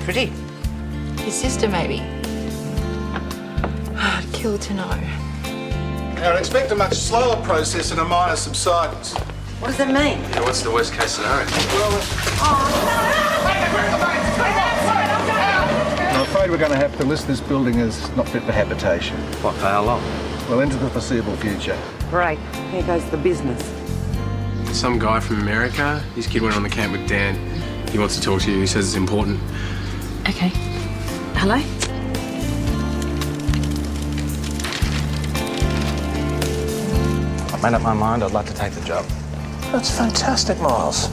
pretty. His sister, maybe. I'd kill to know. Now, I'd expect a much slower process and a minor subsidence. What does that mean? Yeah, what's the worst case scenario? Well, I'm afraid we're going to have to list this building as not fit for habitation. What, for how long? Well, into the foreseeable future. Great. Here goes the business. Some guy from America. His kid went on the camp with Dan. He wants to talk to you. He says it's important. Okay. Hello? I've made up my mind. I'd like to take the job. That's fantastic, Miles.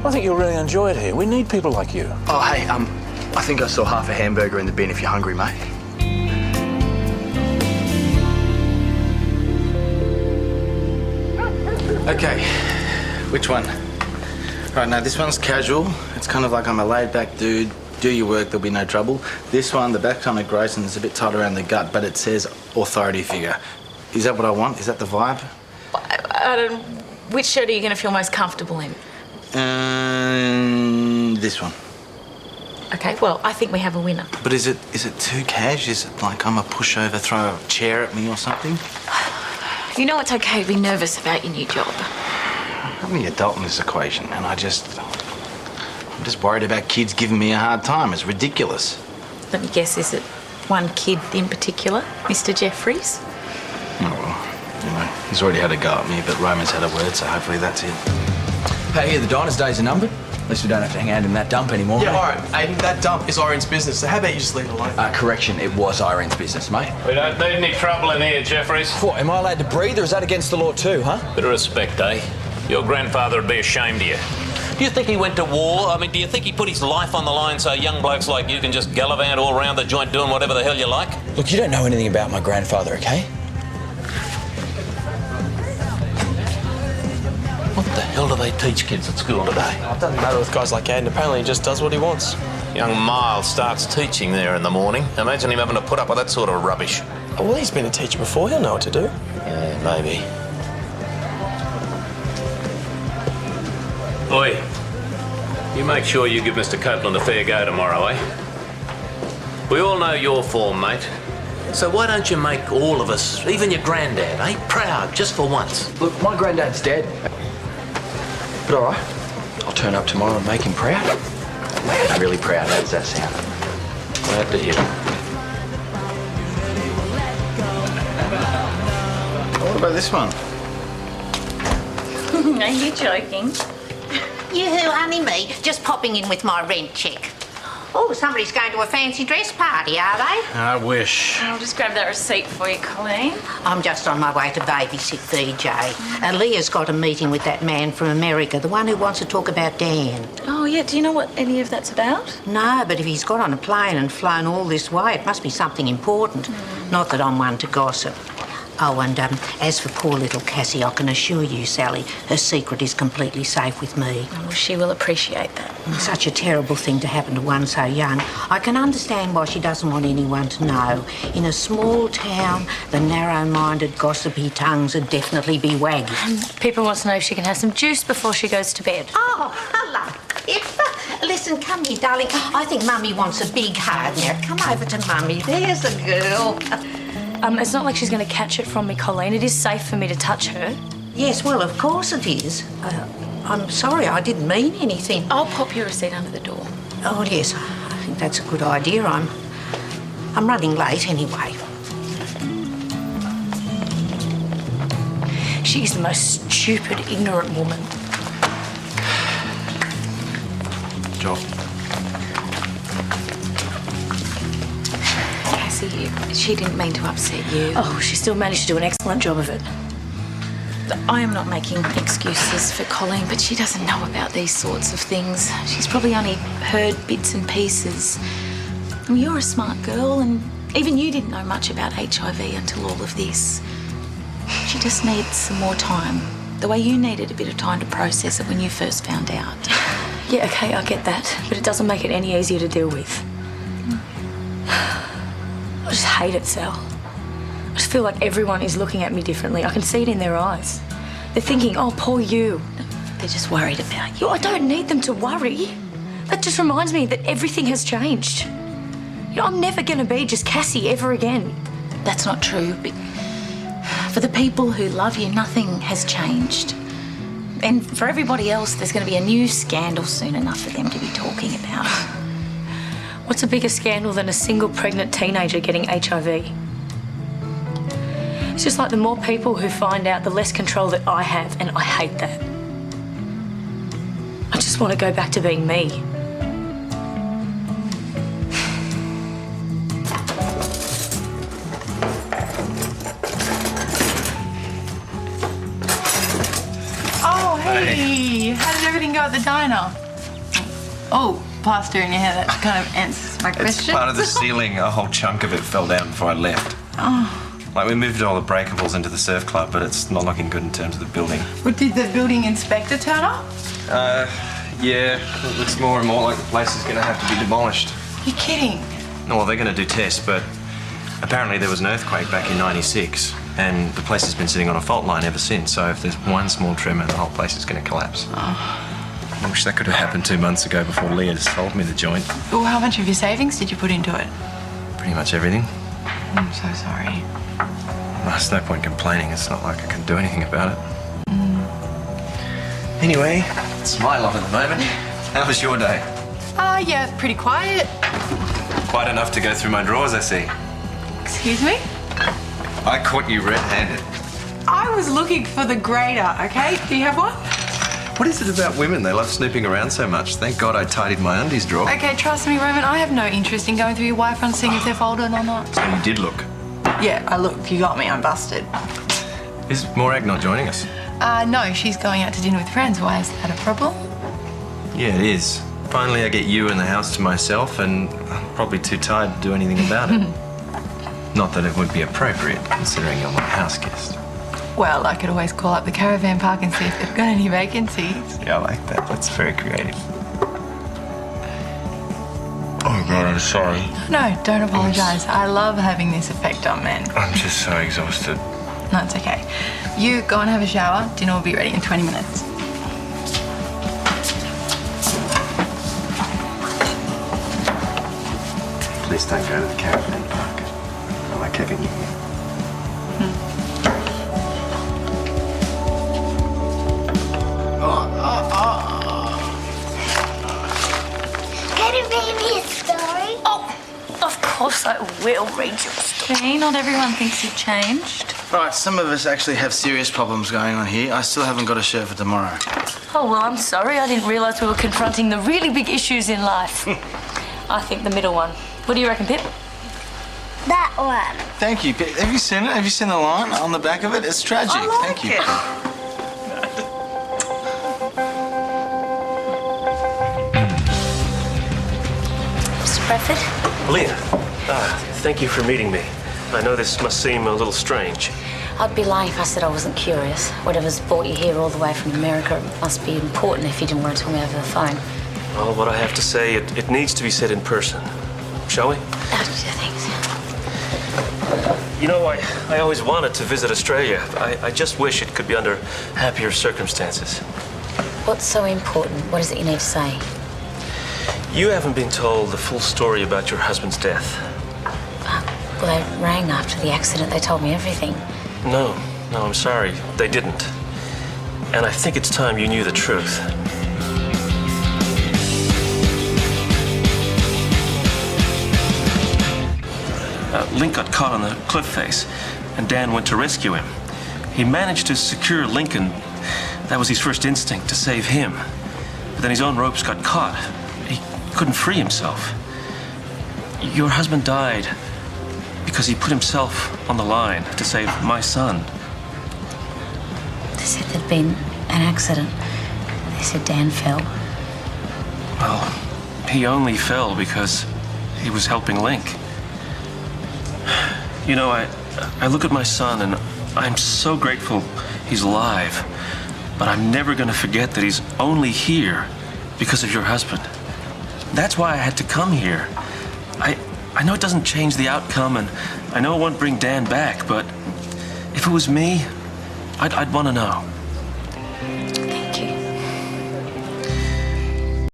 I think you'll really enjoy it here. We need people like you. Oh, hey, I think I saw half a hamburger in the bin if you're hungry, mate. Okay, which one? Right, now this one's casual. It's kind of like I'm a laid-back dude. Do your work, there'll be no trouble. This one, the back kind of gross and it's a bit tight around the gut, but it says authority figure. Is that what I want? Is that the vibe? I don't... Which shirt are you going to feel most comfortable in? This one. Okay, well, I think we have a winner. But is it too cash? Is it like I'm a pushover, throw a chair at me or something? You know it's okay to be nervous about your new job. I'm the adult in this equation, and I'm just worried about kids giving me a hard time. It's ridiculous. Let me guess, is it one kid in particular, Mr. Jeffries? Oh, well, you know, he's already had a go at me, but Roman's had a word, so hopefully that's it. Hey, here, the diner's days are numbered. At least we don't have to hang out in that dump anymore. Yeah, all right. Aiden, that dump is Irene's business, so how about you just leave it alone? Correction, it was Irene's business, mate. We don't need any trouble in here, Jeffries. What, am I allowed to breathe, or is that against the law too, huh? Bit of respect, eh? Your grandfather would be ashamed of you. Do you think he went to war? I mean, do you think he put his life on the line so young blokes like you can just gallivant all around the joint doing whatever the hell you like? Look, you don't know anything about my grandfather, okay? What the hell do they teach kids at school today? It doesn't matter with guys like Aiden. Apparently he just does what he wants. Young Miles starts teaching there in the morning. Imagine him having to put up with that sort of rubbish. Oh, well, he's been a teacher before. He'll know what to do. Yeah, maybe. Oi, you make sure you give Mr. Copeland a fair go tomorrow, eh? We all know your form, mate. So why don't you make all of us, even your granddad, eh, proud just for once? Look, my granddad's dead. But all right, I'll turn up tomorrow and make him proud. Really proud, how does that sound? Glad to hear it. What about this one? Are you joking? You who, honey me? Just popping in with my rent check. Oh, somebody's going to a fancy dress party, are they? I wish. I'll just grab that receipt for you, Colleen. I'm just on my way to babysit VJ. Leah's got a meeting with that man from America, the one who wants to talk about Dan. Oh, yeah, do you know what any of that's about? No, but if he's got on a plane and flown all this way, it must be something important. Not that I'm one to gossip. Oh, and as for poor little Cassie, I can assure you, Sally, her secret is completely safe with me. Well, she will appreciate that. Such a terrible thing to happen to one so young. I can understand why she doesn't want anyone to know. In a small town, the narrow-minded, gossipy tongues would definitely be wagging. People want to know if she can have some juice before she goes to bed. Oh, hello, Pip. Listen, come here, darling. I think Mummy wants a big hug. Now, come over to Mummy. There's the girl. It's not like she's going to catch it from me, Colleen. It is safe for me to touch her. Yes, well, of course it is. I'm sorry, I didn't mean anything. I'll pop your receipt under the door. Oh, yes, I think that's a good idea. I'm running late anyway. She's the most stupid, ignorant woman. Job. Cassie, she didn't mean to upset you. Oh, she still managed to do an excellent job of it. I am not making excuses for Colleen, but she doesn't know about these sorts of things. She's probably only heard bits and pieces. I mean, you're a smart girl, and even you didn't know much about HIV until all of this. She just needs some more time, the way you needed a bit of time to process it when you first found out. Yeah, okay, I get that, but it doesn't make it any easier to deal with. I just hate it, Sal. I just feel like everyone is looking at me differently. I can see it in their eyes. They're thinking, oh, poor you. They're just worried about you. I don't need them to worry. They're just reminds me that everything has changed. You know, I'm never going to be just Cassie ever again. That's not true. But for the people who love you, nothing has changed. And for everybody else, there's going to be a new scandal soon enough for them to be talking about. What's a bigger scandal than a single pregnant teenager getting HIV? It's just like the more people who find out, the less control that I have, and I hate that. I just want to go back to being me. Oh, hey. How did everything go at the diner? Oh, plaster in your hair, that kind of answers my question. It's part of the ceiling. A whole chunk of it fell down before I left. Oh. Like, we moved all the breakables into the surf club, but it's not looking good in terms of the building. Well, did the building inspector turn up? Yeah. It looks more and more like the place is going to have to be demolished. You're kidding. No, well, they're going to do tests, but apparently there was an earthquake back in '96, and the place has been sitting on a fault line ever since, so if there's one small tremor, the whole place is going to collapse. Oh. I wish that could have happened 2 months ago before Leah sold me the joint. Well, how much of your savings did you put into it? Pretty much everything. I'm so sorry. There's no point complaining. It's not like I can do anything about it. Anyway, it's my lot at the moment. How was your day? Yeah, pretty quiet. Quite enough to go through my drawers, I see. Excuse me? I caught you red-handed. I was looking for the grater, okay? Do you have one? What is it about women? They love snooping around so much. Thank God I tidied my undies drawer. Okay, trust me, Roman, I have no interest in going through your wife and seeing if they're folded or not. So you did look. Yeah, I looked. You got me. I'm busted. Is Morag not joining us? No, she's going out to dinner with friends. Why, is that a problem? Yeah, it is. Finally, I get you and the house to myself, and I'm probably too tired to do anything about it. Not that it would be appropriate, considering you're my house guest. Well, I could always call up the caravan park and see if they've got any vacancies. Yeah, I like that. That's very creative. Oh, God, I'm sorry. No, don't apologise. I love having this effect on men. I'm just so exhausted. No, it's okay. You go and have a shower. Dinner will be ready in 20 minutes. Please don't go to the caravan park. I like having you here. Can you read me a story? Oh, of course I will read your story. Not everyone thinks you've changed. Right, some of us actually have serious problems going on here. I still haven't got a shirt for tomorrow. Oh, well, I'm sorry. I didn't realise we were confronting the really big issues in life. I think the middle one. What do you reckon, Pip? That one. Thank you. Have you seen it? Have you seen the line on the back of it? It's tragic. Thank you. Mr. Bradford? Leah, thank you for meeting me. I know this must seem a little strange. I'd be lying if I said I wasn't curious. Whatever's brought you here all the way from America must be important if you didn't want to tell me over the phone. Well, what I have to say, it needs to be said in person. Shall we? Thanks. You know, I always wanted to visit Australia. I just wish it could be under happier circumstances. What's so important? What is it you need to say? You haven't been told the full story about your husband's death. Well, they rang after the accident. They told me everything. No, I'm sorry. They didn't. And I think it's time you knew the truth. Link got caught on the cliff face, and Dan went to rescue him. He managed to secure Lincoln. That was his first instinct, to save him. But then his own ropes got caught. He couldn't free himself. Your husband died because he put himself on the line to save my son. They said there'd been an accident. They said Dan fell. Well, he only fell because he was helping Link. You know, I look at my son and I'm so grateful he's alive. But I'm never going to forget that he's only here because of your husband. That's why I had to come here. I know it doesn't change the outcome, and I know it won't bring Dan back, but if it was me, I'd want to know.